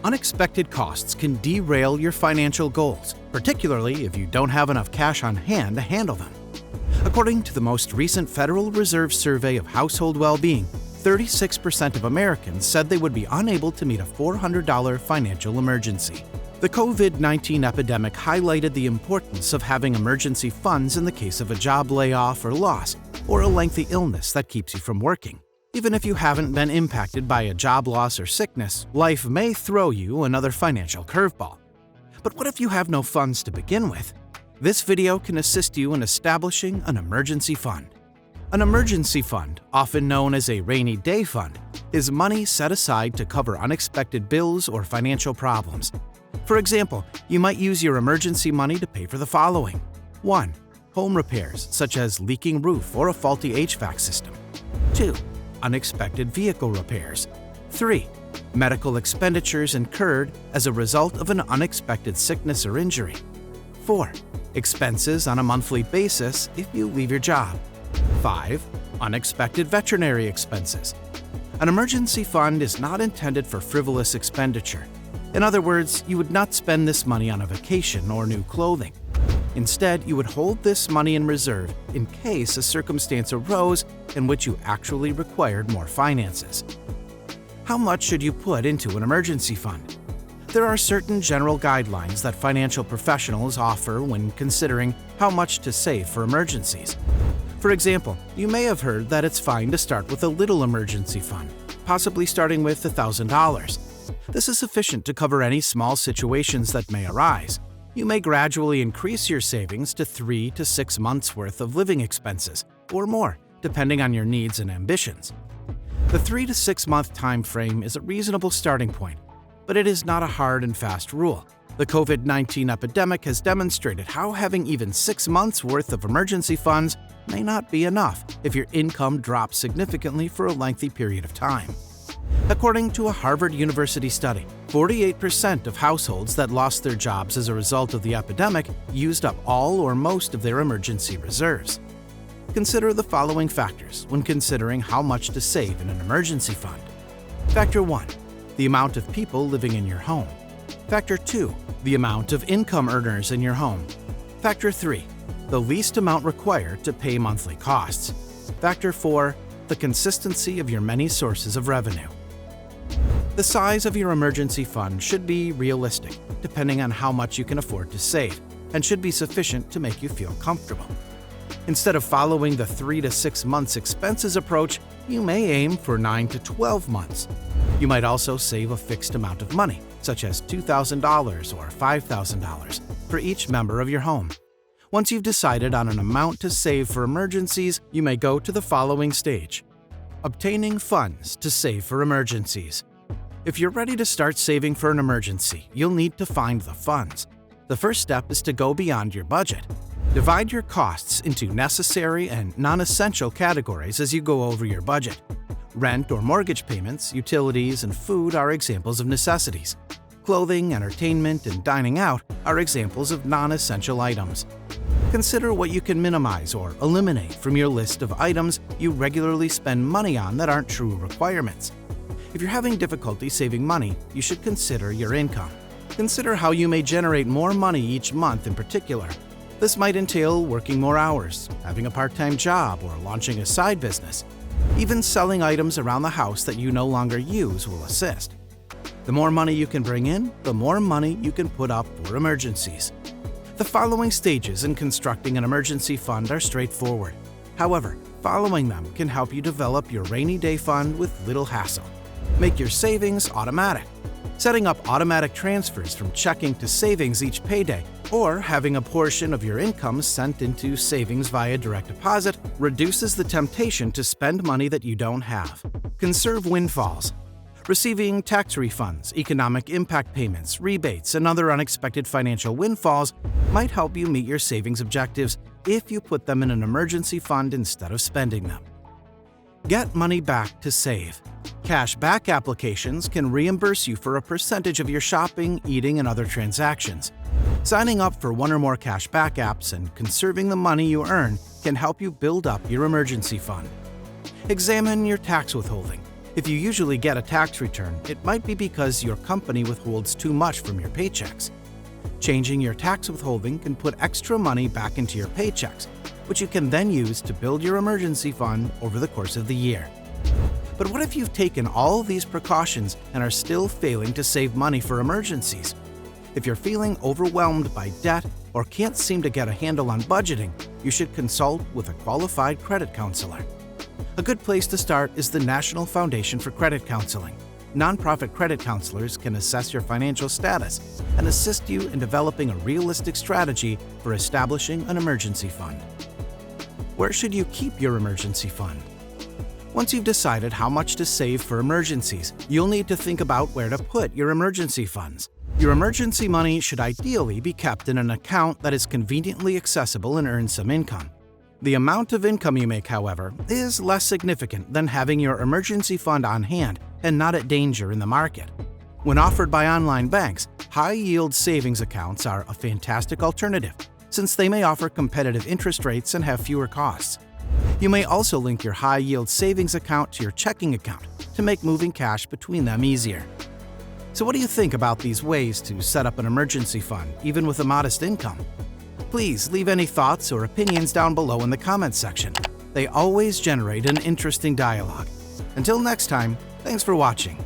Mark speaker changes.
Speaker 1: Unexpected costs can derail your financial goals, particularly if you don't have enough cash on hand to handle them. According to the most recent Federal Reserve survey of household well-being, 36% of Americans said they would be unable to meet a $400 financial emergency. The COVID-19 epidemic highlighted the importance of having emergency funds in the case of a job layoff or loss, or a lengthy illness that keeps you from working. Even if you haven't been impacted by a job loss or sickness, life may throw you another financial curveball. But what if you have no funds to begin with? This video can assist you in establishing an emergency fund. An emergency fund, often known as a rainy day fund, is money set aside to cover unexpected bills or financial problems. For example, you might use your emergency money to pay for the following. 1. Home repairs, such as leaking roof or a faulty HVAC system. 2. Unexpected vehicle repairs. 3. Medical expenditures incurred as a result of an unexpected sickness or injury. 4. Expenses on a monthly basis if you leave your job. 5. Unexpected veterinary expenses. An emergency fund is not intended for frivolous expenditure. In other words, you would not spend this money on a vacation or new clothing. Instead, you would hold this money in reserve in case a circumstance arose in which you actually required more finances. How much should you put into an emergency fund? There are certain general guidelines that financial professionals offer when considering how much to save for emergencies. For example, you may have heard that it's fine to start with a little emergency fund, possibly starting with $1,000. This is sufficient to cover any small situations that may arise. You may gradually increase your savings to 3 to 6 months' worth of living expenses, or more, depending on your needs and ambitions. The 3 to 6 month time frame is a reasonable starting point, but it is not a hard and fast rule. The COVID-19 epidemic has demonstrated how having even 6 months' worth of emergency funds may not be enough if your income drops significantly for a lengthy period of time. According to a Harvard University study, 48% of households that lost their jobs as a result of the epidemic used up all or most of their emergency reserves. Consider the following factors when considering how much to save in an emergency fund. Factor 1. The amount of people living in your home. Factor 2. The amount of income earners in your home. Factor 3. The least amount required to pay monthly costs. Factor 4. The consistency of your many sources of revenue. The size of your emergency fund should be realistic, depending on how much you can afford to save, and should be sufficient to make you feel comfortable. Instead of following the 3 to 6 months expenses approach, you may aim for 9 to 12 months. You might also save a fixed amount of money, such as $2,000 or $5,000, for each member of your home. Once you've decided on an amount to save for emergencies, you may go to the following stage: obtaining funds to save for emergencies. If you're ready to start saving for an emergency, you'll need to find the funds. The first step is to go beyond your budget. Divide your costs into necessary and non-essential categories as you go over your budget. Rent or mortgage payments, utilities, and food are examples of necessities. Clothing, entertainment, and dining out are examples of non-essential items. Consider what you can minimize or eliminate from your list of items you regularly spend money on that aren't true requirements. If you're having difficulty saving money, you should consider your income. Consider how you may generate more money each month in particular. This might entail working more hours, having a part-time job, or launching a side business. Even selling items around the house that you no longer use will assist. The more money you can bring in, the more money you can put up for emergencies. The following stages in constructing an emergency fund are straightforward. However, following them can help you develop your rainy day fund with little hassle. Make your savings automatic. Setting up automatic transfers from checking to savings each payday, or having a portion of your income sent into savings via direct deposit, reduces the temptation to spend money that you don't have. Conserve windfalls. Receiving tax refunds, economic impact payments, rebates, and other unexpected financial windfalls might help you meet your savings objectives if you put them in an emergency fund instead of spending them. Get money back to save. Cash back applications can reimburse you for a percentage of your shopping, eating, and other transactions. Signing up for one or more cash back apps and conserving the money you earn can help you build up your emergency fund. Examine your tax withholding. If you usually get a tax return, it might be because your company withholds too much from your paychecks. Changing your tax withholding can put extra money back into your paychecks, which you can then use to build your emergency fund over the course of the year. But what if you've taken all these precautions and are still failing to save money for emergencies? If you're feeling overwhelmed by debt or can't seem to get a handle on budgeting, you should consult with a qualified credit counselor. A good place to start is the National Foundation for Credit Counseling. Nonprofit credit counselors can assess your financial status and assist you in developing a realistic strategy for establishing an emergency fund. Where should you keep your emergency fund? Once you've decided how much to save for emergencies, you'll need to think about where to put your emergency funds. Your emergency money should ideally be kept in an account that is conveniently accessible and earns some income. The amount of income you make, however, is less significant than having your emergency fund on hand and not at danger in the market. When offered by online banks, high-yield savings accounts are a fantastic alternative, since they may offer competitive interest rates and have fewer costs. You may also link your high-yield savings account to your checking account to make moving cash between them easier. So what do you think about these ways to set up an emergency fund, even with a modest income? Please leave any thoughts or opinions down below in the comments section. They always generate an interesting dialogue. Until next time, thanks for watching.